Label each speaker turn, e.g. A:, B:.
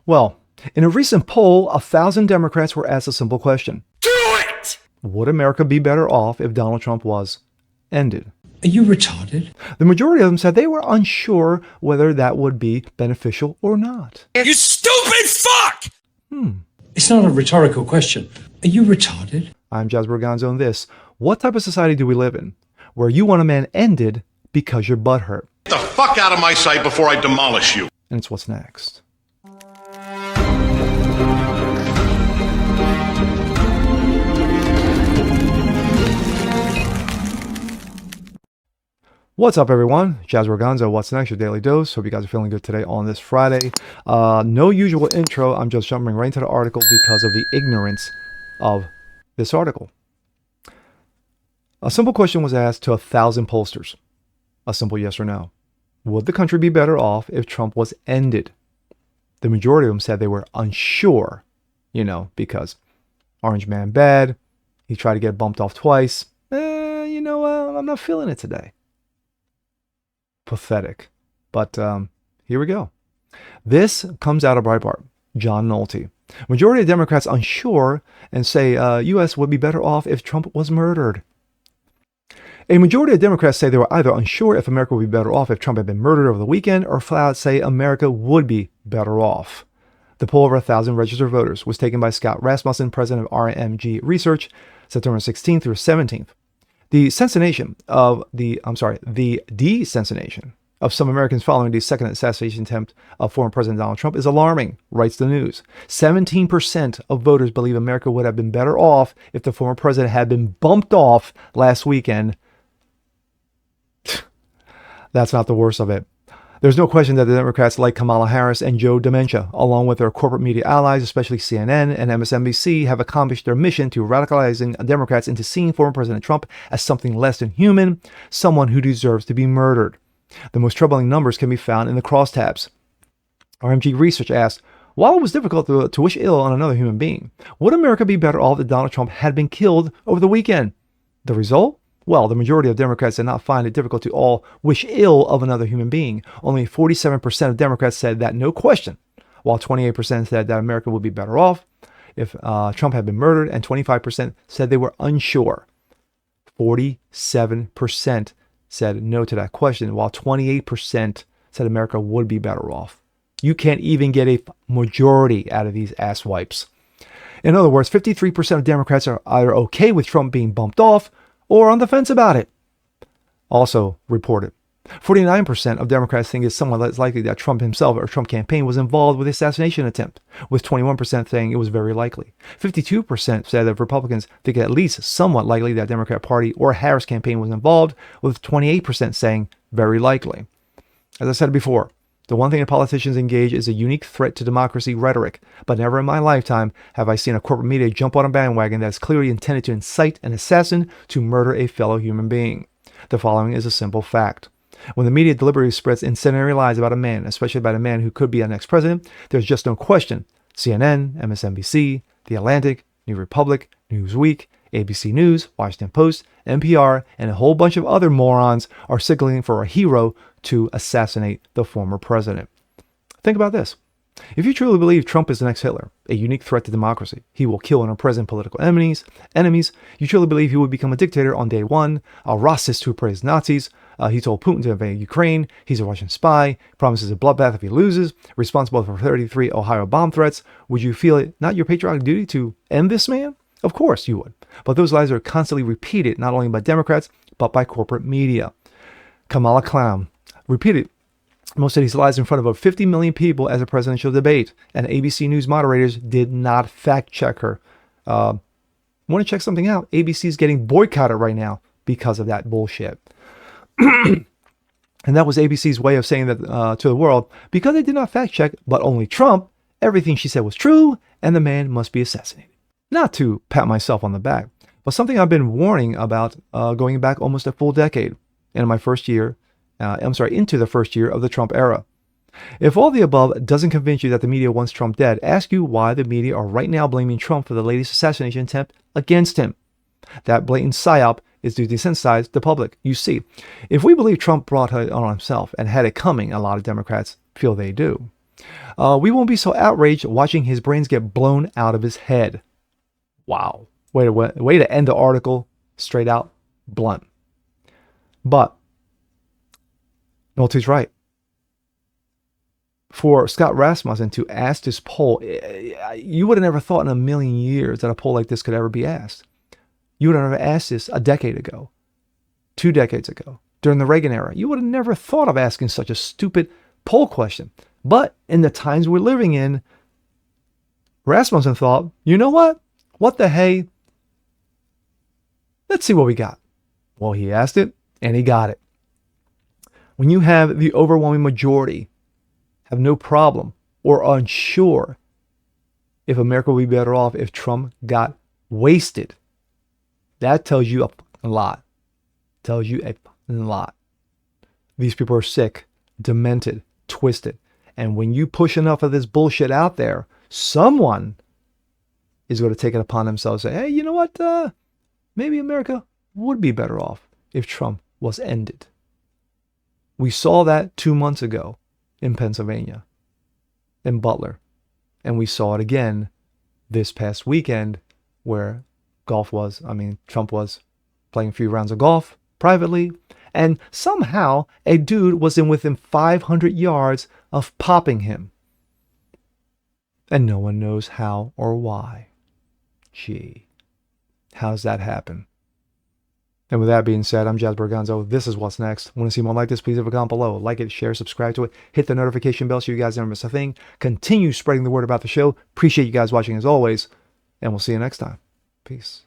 A: Well, in a recent poll, 1,000 Democrats were asked a simple question.
B: Do it!
A: Would America be better off if Donald Trump was ended?
C: Are you retarded?
A: The majority of them said they were unsure whether that would be beneficial or not.
B: You stupid fuck!
C: It's not a rhetorical question. Are you retarded?
A: I'm Jazz Berganzo, and this. What type of society do we live in where you want a man ended because your butt hurt?
D: Get the fuck out of my sight before I demolish you.
A: And it's what's next. What's up, everyone? Jazz Berganzo, what's next? Your daily dose. Hope you guys are feeling good today on this Friday. No usual intro. I'm just jumping right into the article because of the ignorance of this article. A simple question was asked to 1,000 pollsters. A simple yes or no. Would the country be better off if Trump was ended? The majority of them said they were unsure, because Orange Man bad. He tried to get bumped off twice. I'm not feeling it today. Pathetic. But here we go. This comes out of Breitbart. John Nolte. Majority of Democrats unsure and say U.S. would be better off if Trump was murdered. A majority of Democrats say they were either unsure if America would be better off if Trump had been murdered over the weekend, or flat out say America would be better off. The poll of 1,000 registered voters was taken by Scott Rasmussen, president of RMG Research, September 16th through 17th. The desensitization of some Americans following the second assassination attempt of former President Donald Trump is alarming, writes the news. 17% of voters believe America would have been better off if the former president had been bumped off last weekend. That's not the worst of it. There's no question that the Democrats like Kamala Harris and Joe Dementia, along with their corporate media allies, especially CNN and MSNBC, have accomplished their mission to radicalizing Democrats into seeing former President Trump as something less than human, someone who deserves to be murdered. The most troubling numbers can be found in the crosstabs. RMG Research asked, while it was difficult to wish ill on another human being, would America be better off if Donald Trump had been killed over the weekend? The result? Well, the majority of Democrats did not find it difficult to all wish ill of another human being. Only 47% of Democrats said that no question, while 28% said that America would be better off if Trump had been murdered, and 25% said they were unsure. 47% said no to that question, while 28% said America would be better off. You can't even get a majority out of these asswipes. In other words, 53% of Democrats are either okay with Trump being bumped off or on the fence about it. Also reported, 49% of Democrats think it's somewhat less likely that Trump himself or Trump campaign was involved with the assassination attempt, with 21% saying it was very likely. 52% said that Republicans think at least somewhat likely that Democrat Party or Harris campaign was involved, with 28% saying very likely. As I said before, the one thing that politicians engage is a unique threat to democracy rhetoric, but never in my lifetime have I seen a corporate media jump on a bandwagon that is clearly intended to incite an assassin to murder a fellow human being. The following is a simple fact. When the media deliberately spreads incendiary lies about a man, especially about a man who could be our next president, there's just no question. CNN, MSNBC, The Atlantic, New Republic, Newsweek, ABC News, Washington Post, NPR, and a whole bunch of other morons are signaling for a hero to assassinate the former president. Think about this. If you truly believe Trump is the next Hitler, a unique threat to democracy, he will kill and imprison political enemies, you truly believe he would become a dictator on day one, a racist who praised Nazis, he told Putin to invade Ukraine, he's a Russian spy, promises a bloodbath if he loses, responsible for 33 Ohio bomb threats, would you feel it not your patriotic duty to end this man? Of course you would. But those lies are constantly repeated, not only by Democrats, but by corporate media. Kamala Clown repeated most of these lies in front of over 50 million people as a presidential debate, and ABC News moderators did not fact check her. Want to check something out? ABC is getting boycotted right now because of that bullshit. And that was ABC's way of saying that to the world, because they did not fact check, but only Trump, everything she said was true, and the man must be assassinated. Not to pat myself on the back, but something I've been warning about going back almost a full decade into the first year of the Trump era. If all the above doesn't convince you that the media wants Trump dead, ask you why the media are right now blaming Trump for the latest assassination attempt against him. That blatant psyop is to desensitize the public. You see, if we believe Trump brought it on himself and had it coming, a lot of Democrats feel they do. We won't be so outraged watching his brains get blown out of his head. Wow. Way to end the article straight out blunt. But Nolte's right. For Scott Rasmussen to ask this poll, you would have never thought in a million years that a poll like this could ever be asked. You would have never asked this a decade ago, 2 decades ago, during the Reagan era. You would have never thought of asking such a stupid poll question. But in the times we're living in, Rasmussen thought, you know what? What the hey? Let's see what we got. Well, he asked it, and he got it. When you have the overwhelming majority have no problem or unsure if America would be better off if Trump got wasted, that tells you a lot. Tells you a lot. These people are sick, demented, twisted. And when you push enough of this bullshit out there, someone is going to take it upon themselves and say, hey, you know what? Maybe America would be better off if Trump was ended. We saw that 2 months ago in Pennsylvania, in Butler. And we saw it again this past weekend where Trump was playing a few rounds of golf privately. And somehow a dude was within 500 yards of popping him. And no one knows how or why. Gee, how does that happen? And with that being said, I'm Jazz Berganzo. This is What's Next. Want to see more like this? Please leave a comment below. Like it, share, subscribe to it. Hit the notification bell so you guys never miss a thing. Continue spreading the word about the show. Appreciate you guys watching as always. And we'll see you next time. Peace.